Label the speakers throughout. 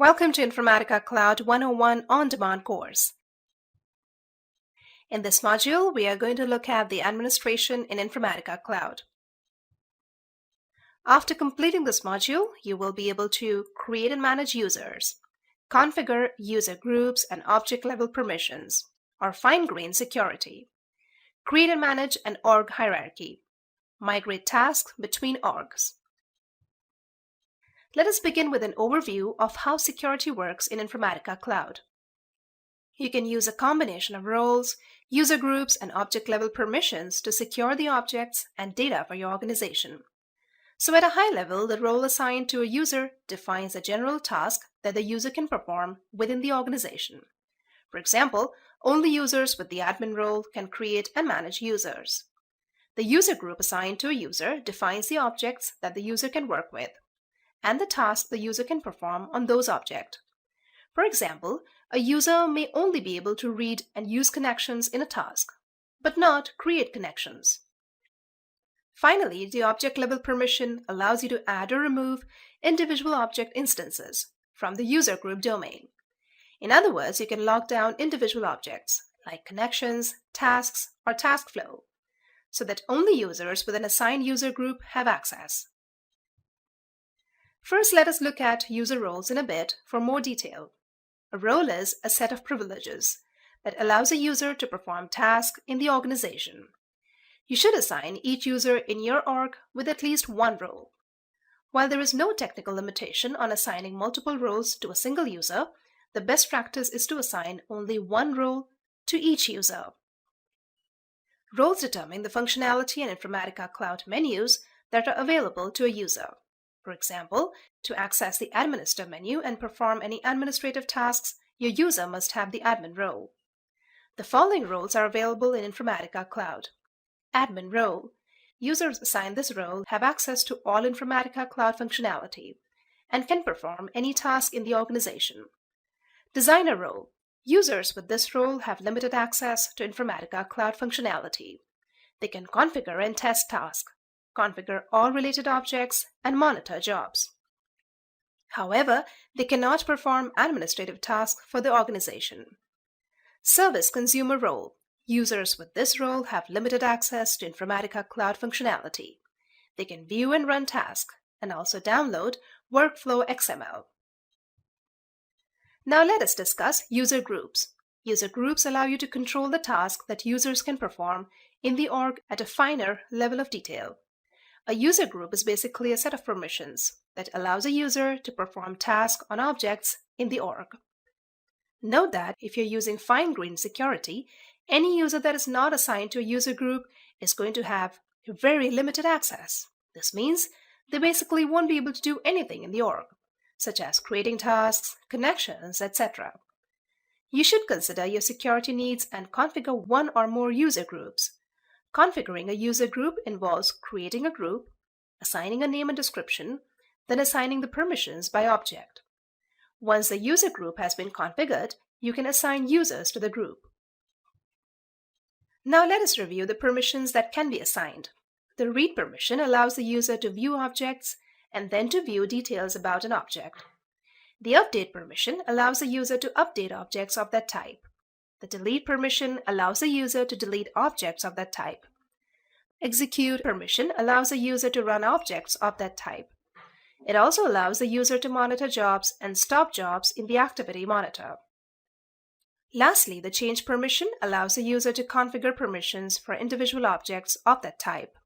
Speaker 1: Welcome to Informatica Cloud 101 on-demand course. In this module, we are going to look at the administration in Informatica Cloud. After completing this module, you will be able to create and manage users, configure user groups and object-level permissions, or fine-grained security, create and manage an org hierarchy, migrate tasks between orgs. Let us begin with an overview of how security works in Informatica Cloud. You can use a combination of roles, user groups, and object-level permissions to secure the objects and data for your organization. So at a high level, the role assigned to a user defines a general task that the user can perform within the organization. For example, only users with the admin role can create and manage users. The user group assigned to a user defines the objects that the user can work with and the tasks the user can perform on those objects. For example, a user may only be able to read and use connections in a task, but not create connections. Finally, the object-level permission allows you to add or remove individual object instances from the user group domain. In other words, you can lock down individual objects like connections, tasks, or task flow, so that only users with an assigned user group have access. First, let us look at user roles in a bit for more detail. A role is a set of privileges that allows a user to perform tasks in the organization. You should assign each user in your org with at least one role. While there is no technical limitation on assigning multiple roles to a single user, the best practice is to assign only one role to each user. Roles determine the functionality in Informatica Cloud menus that are available to a user. For example, to access the Administer menu and perform any administrative tasks, your user must have the admin role. The following roles are available in Informatica Cloud. Admin role. Users assigned this role have access to all Informatica Cloud functionality and can perform any task in the organization. Designer role. Users with this role have limited access to Informatica Cloud functionality. They can configure and test tasks, configure all related objects, and monitor jobs. However, they cannot perform administrative tasks for the organization. Service consumer role. Users with this role have limited access to Informatica Cloud functionality. They can view and run tasks and also download workflow XML. Now let us discuss user groups. User groups allow you to control the tasks that users can perform in the org at a finer level of detail. A user group is basically a set of permissions that allows a user to perform tasks on objects in the org. Note that if you're using fine-grained security, any user that is not assigned to a user group is going to have very limited access. This means they basically won't be able to do anything in the org, such as creating tasks, connections, etc. You should consider your security needs and configure one or more user groups. Configuring a user group involves creating a group, assigning a name and description, then assigning the permissions by object. Once the user group has been configured, you can assign users to the group. Now let us review the permissions that can be assigned. The read permission allows the user to view objects and then to view details about an object. The update permission allows the user to update objects of that type. The delete permission allows the user to delete objects of that type. Execute permission allows the user to run objects of that type. It also allows the user to monitor jobs and stop jobs in the activity monitor. Lastly, the change permission allows the user to configure permissions for individual objects of that type.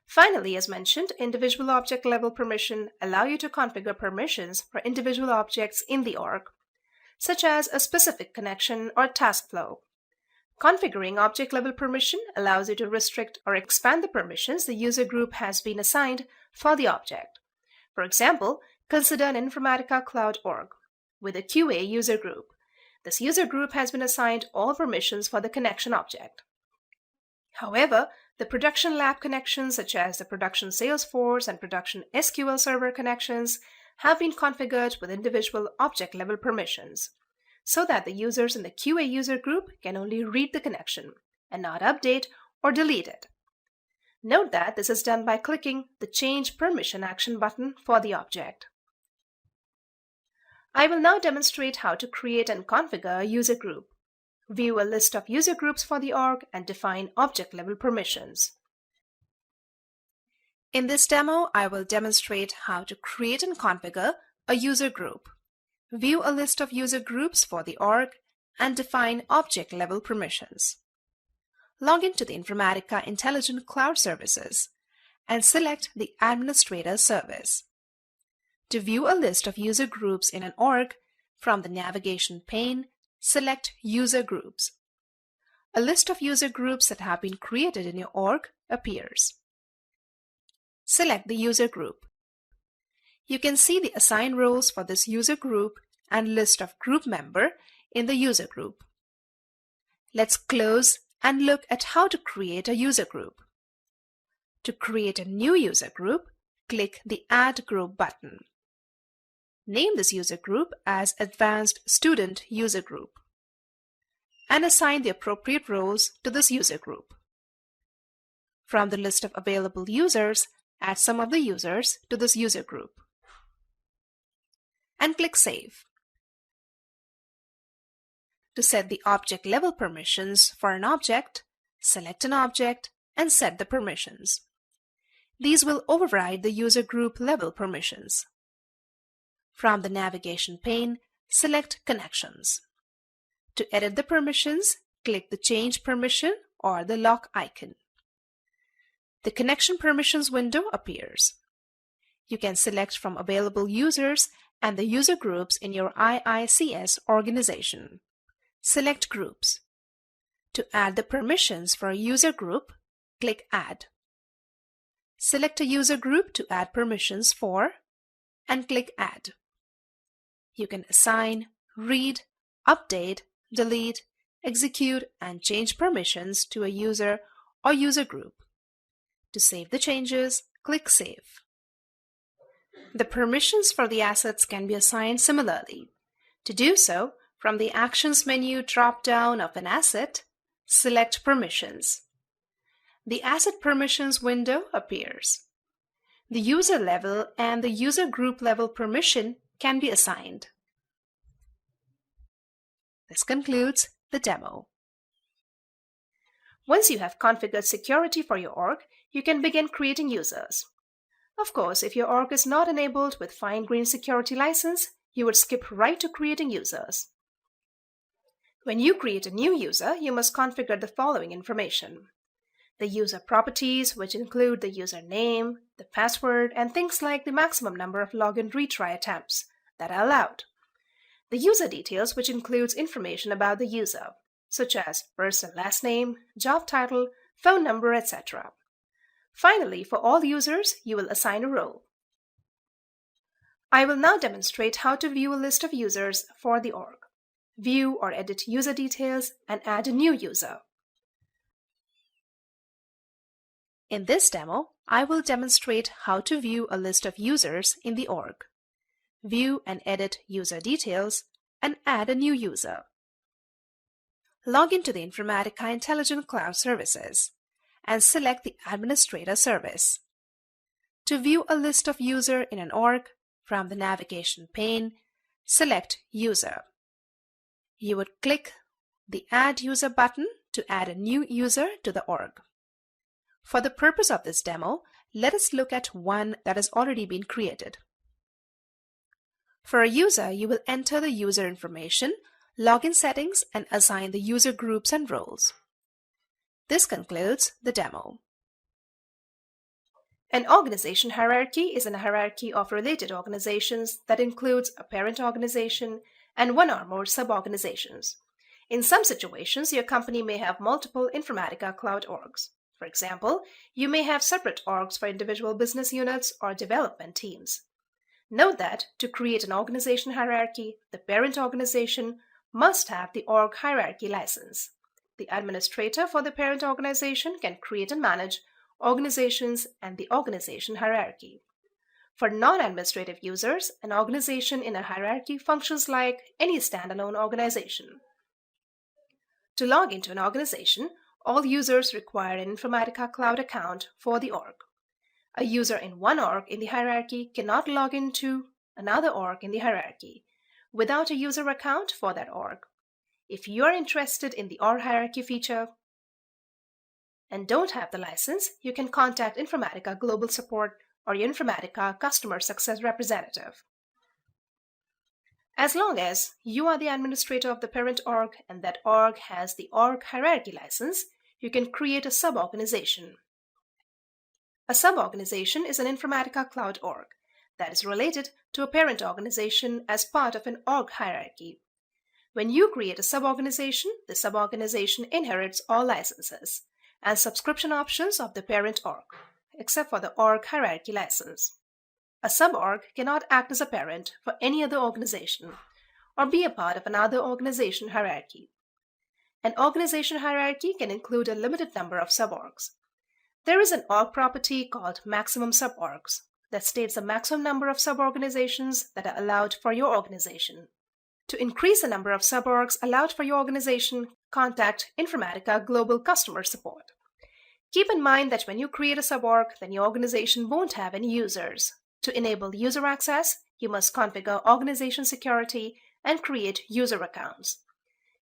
Speaker 1: Finally, as mentioned, individual object level permission allow you to configure permissions for individual objects in the org, such as a specific connection or task flow. Configuring object-level permission allows you to restrict or expand the permissions the user group has been assigned for the object. For example, consider an Informatica Cloud org with a QA user group. This user group has been assigned all permissions for the connection object. However, the production lab connections, such as the production Salesforce and production SQL Server connections, have been configured with individual object-level permissions, so that the users in the QA user group can only read the connection and not update or delete it. Note that this is done by clicking the Change Permission action button for the object. I will now demonstrate how to create and configure a user group, view a list of user groups for the org, and define object-level permissions. In this demo, I will demonstrate how to create and configure a user group, view a list of user groups for the org, and define object-level permissions. Log into the Informatica Intelligent Cloud Services and select the Administrator service. To view a list of user groups in an org, from the navigation pane, select User Groups. A list of user groups that have been created in your org appears. Select the user group. You can see the assigned roles for this user group and list of group member in the user group. Let's close and look at how to create a user group. To create a new user group, click the Add Group button. Name this user group as Advanced Student User Group and assign the appropriate roles to this user group. From the list of available users, add some of the users to this user group and click Save. To set the object level permissions for an object, select an object and set the permissions. These will override the user group level permissions. From the navigation pane, select Connections. To edit the permissions, click the Change Permission or the lock icon. The Connection Permissions window appears. You can select from available users and the user groups in your IICS organization. Select Groups. To add the permissions for a user group, click Add. Select a user group to add permissions for and click Add. You can assign, read, update, delete, execute, and change permissions to a user or user group. To save the changes, click Save. The permissions for the assets can be assigned similarly. To do so, from the Actions menu drop-down of an asset, select Permissions. The Asset Permissions window appears. The user level and the user group level permission can be assigned. This concludes the demo. Once you have configured security for your org, you can begin creating users. Of course, if your org is not enabled with fine-grained security license, you would skip right to creating users. When you create a new user, you must configure the following information: the user properties, which include the user name, the password, and things like the maximum number of login retry attempts that are allowed. The user details, which includes information about the user, such as first and last name, job title, phone number, etc. Finally, for all users, you will assign a role. I will now demonstrate how to view a list of users for the org, view or edit user details, and add a new user. In this demo, I will demonstrate how to view a list of users in the org, view and edit user details, and add a new user. Log into the Informatica Intelligent Cloud Services and select the Administrator service. To view a list of users in an org, from the navigation pane, select User. You would click the Add User button to add a new user to the org. For the purpose of this demo, let us look at one that has already been created. For a user, you will enter the user information, login settings, and assign the user groups and roles. This concludes the demo. An organization hierarchy is a hierarchy of related organizations that includes a parent organization and one or more sub-organizations. In some situations, your company may have multiple Informatica Cloud orgs. For example, you may have separate orgs for individual business units or development teams. Note that to create an organization hierarchy, the parent organization must have the org hierarchy license. The administrator for the parent organization can create and manage organizations and the organization hierarchy. For non-administrative users, an organization in a hierarchy functions like any standalone organization. To log into an organization, all users require an Informatica Cloud account for the org. A user in one org in the hierarchy cannot log into another org in the hierarchy. without a user account for that org. If you are interested in the org hierarchy feature and don't have the license, you can contact Informatica Global Support or your Informatica Customer Success Representative. As long as you are the administrator of the parent org and that org has the org hierarchy license, you can create a sub-organization. A sub-organization is an Informatica Cloud org that is related to a parent organization as part of an org hierarchy. When you create a sub-organization, the sub-organization inherits all licenses and subscription options of the parent org, except for the org hierarchy license. A sub-org cannot act as a parent for any other organization or be a part of another organization hierarchy. An organization hierarchy can include a limited number of sub-orgs. There is an org property called maximum sub-orgs that states the maximum number of sub-organizations that are allowed for your organization. To increase the number of sub-orgs allowed for your organization, contact Informatica Global Customer Support. Keep in mind that when you create a sub-org, then your organization won't have any users. To enable user access, you must configure organization security and create user accounts.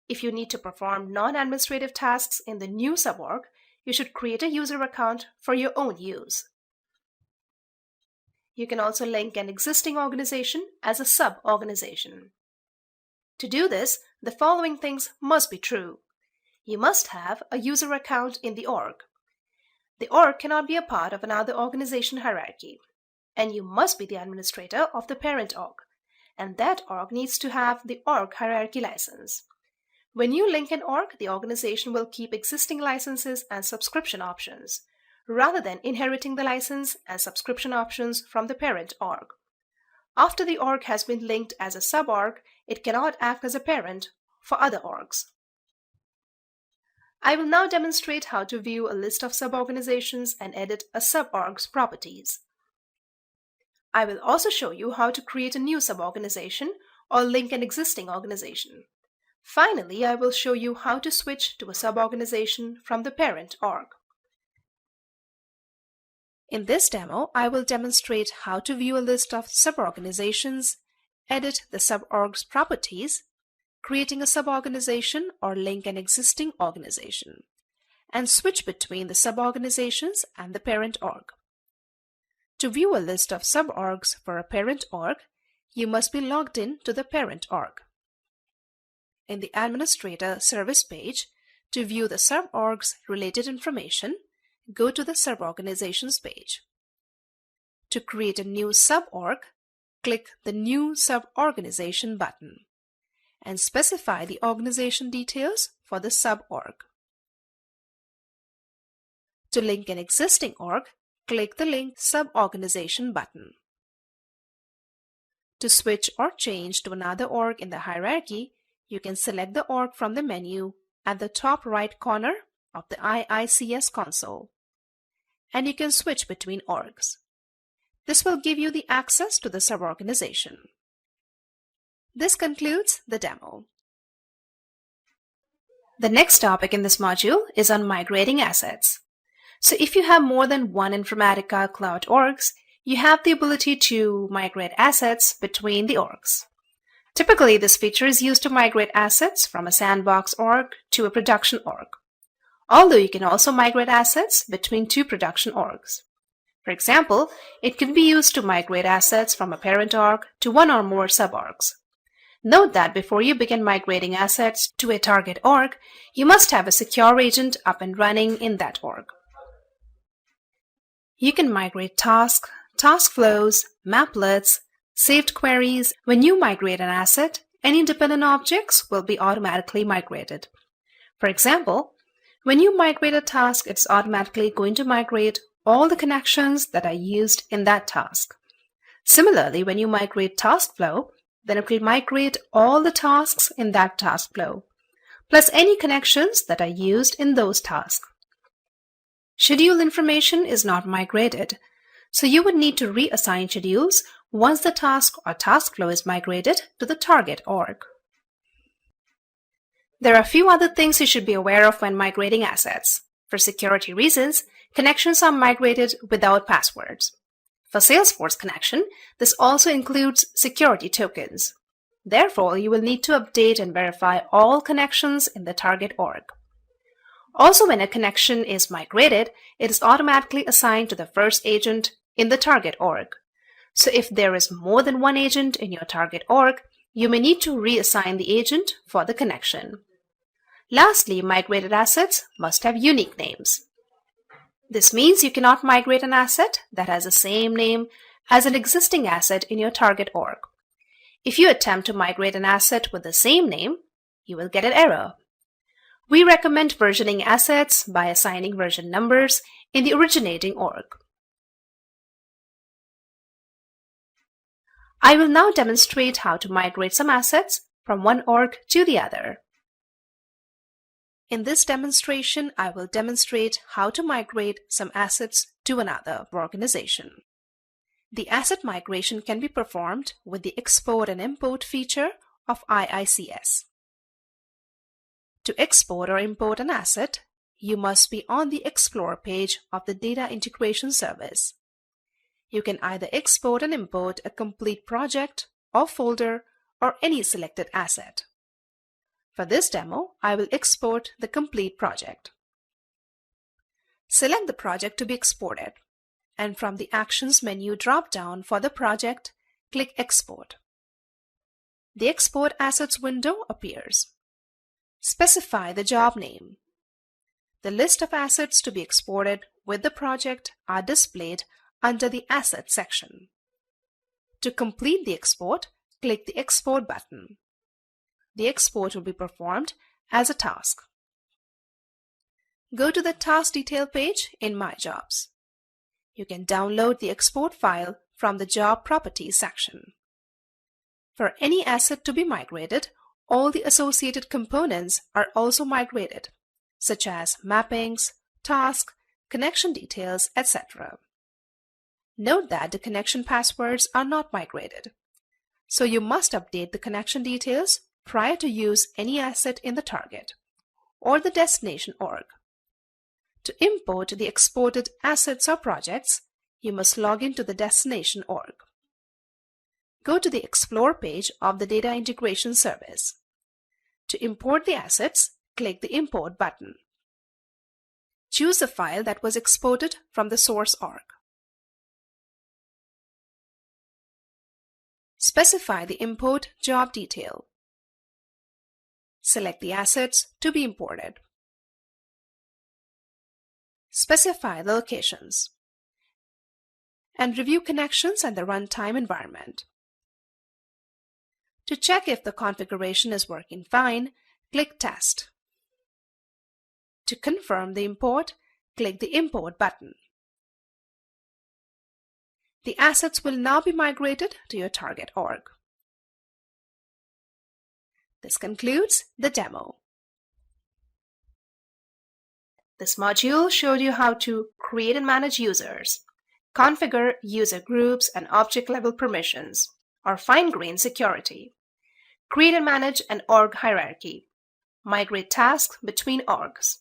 Speaker 1: If you need to perform non-administrative tasks in the new sub-org, you should create a user account for your own use. You can also link an existing organization as a sub-organization. To do this, the following things must be true. You must have a user account in the org. The org cannot be a part of another organization hierarchy. And you must be the administrator of the parent org, and that org needs to have the org hierarchy license. When you link an org, the organization will keep existing licenses and subscription options, rather than inheriting the license and subscription options from the parent org. After the org has been linked as a sub-org, it cannot act as a parent for other orgs. I will now demonstrate how to view a list of sub-organizations and edit a sub-org's properties. I will also show you how to create a new sub-organization or link an existing organization. Finally, I will show you how to switch to a sub-organization from the parent org. In this demo, I will demonstrate how to view a list of sub-organizations, edit the sub-org's properties, creating a sub-organization or link an existing organization, and switch between the sub-organizations and the parent org. To view a list of sub-orgs for a parent org, you must be logged in to the parent org. In the Administrator Service page, to view the sub-org's related information, go to the Sub-Organizations page. To create a new sub-org, click the New Sub-Organization button and specify the organization details for the sub-org. To link an existing org, click the Link Sub-Organization button. To switch or change to another org in the hierarchy, you can select the org from the menu at the top right corner of the IICS console, and you can switch between orgs. This will give you the access to the sub-organization. This concludes the demo. The next topic in this module is on migrating assets. So if you have more than one Informatica Cloud orgs, you have the ability to migrate assets between the orgs. Typically, this feature is used to migrate assets from a sandbox org to a production org, although you can also migrate assets between two production orgs. For example, it can be used to migrate assets from a parent org to one or more sub-orgs. Note that before you begin migrating assets to a target org, you must have a secure agent up and running in that org. You can migrate tasks, task flows, maplets, saved queries. When you migrate an asset, any dependent objects will be automatically migrated. For example, when you migrate a task, it's automatically going to migrate all the connections that are used in that task. Similarly, when you migrate task flow, then it will migrate all the tasks in that task flow, plus any connections that are used in those tasks. Schedule information is not migrated, so you would need to reassign schedules once the task or task flow is migrated to the target org. There are a few other things you should be aware of when migrating assets. For security reasons, connections are migrated without passwords. For Salesforce connection, this also includes security tokens. Therefore, you will need to update and verify all connections in the target org. Also, when a connection is migrated, it is automatically assigned to the first agent in the target org. So if there is more than one agent in your target org, you may need to reassign the agent for the connection. Lastly, migrated assets must have unique names. This means you cannot migrate an asset that has the same name as an existing asset in your target org. If you attempt to migrate an asset with the same name, you will get an error. We recommend versioning assets by assigning version numbers in the originating org. I will now demonstrate how to migrate some assets from one org to the other. In this demonstration, I will demonstrate how to migrate some assets to another organization. The asset migration can be performed with the export and import feature of IICS. To export or import an asset, you must be on the Explore page of the Data Integration Service. You can either export and import a complete project or folder or any selected asset. For this demo, I will export the complete project. Select the project to be exported, and from the Actions menu drop-down for the project, click Export. The Export Assets window appears. Specify the job name. The list of assets to be exported with the project are displayed under the Assets section. To complete the export, click the Export button. The export will be performed as a task. Go to the Task Detail page in My Jobs. You can download the export file from the Job Properties section. For any asset to be migrated, all the associated components are also migrated, such as mappings, tasks, connection details, etc. Note that the connection passwords are not migrated, so you must update the connection details prior to use any asset in the target or the destination org. To import the exported assets or projects, you must log into the destination org. Go to the Explore page of the Data Integration Service. To import the assets, click the Import button. Choose the file that was exported from the source org. Specify the import job detail. Select the assets to be imported. Specify the locations. And review connections and the runtime environment. To check if the configuration is working fine, click Test. To confirm the import, click the Import button. The assets will now be migrated to your target org. This concludes the demo. This module showed you how to create and manage users, configure user groups and object-level permissions, or fine-grained security, create and manage an org hierarchy, migrate tasks between orgs,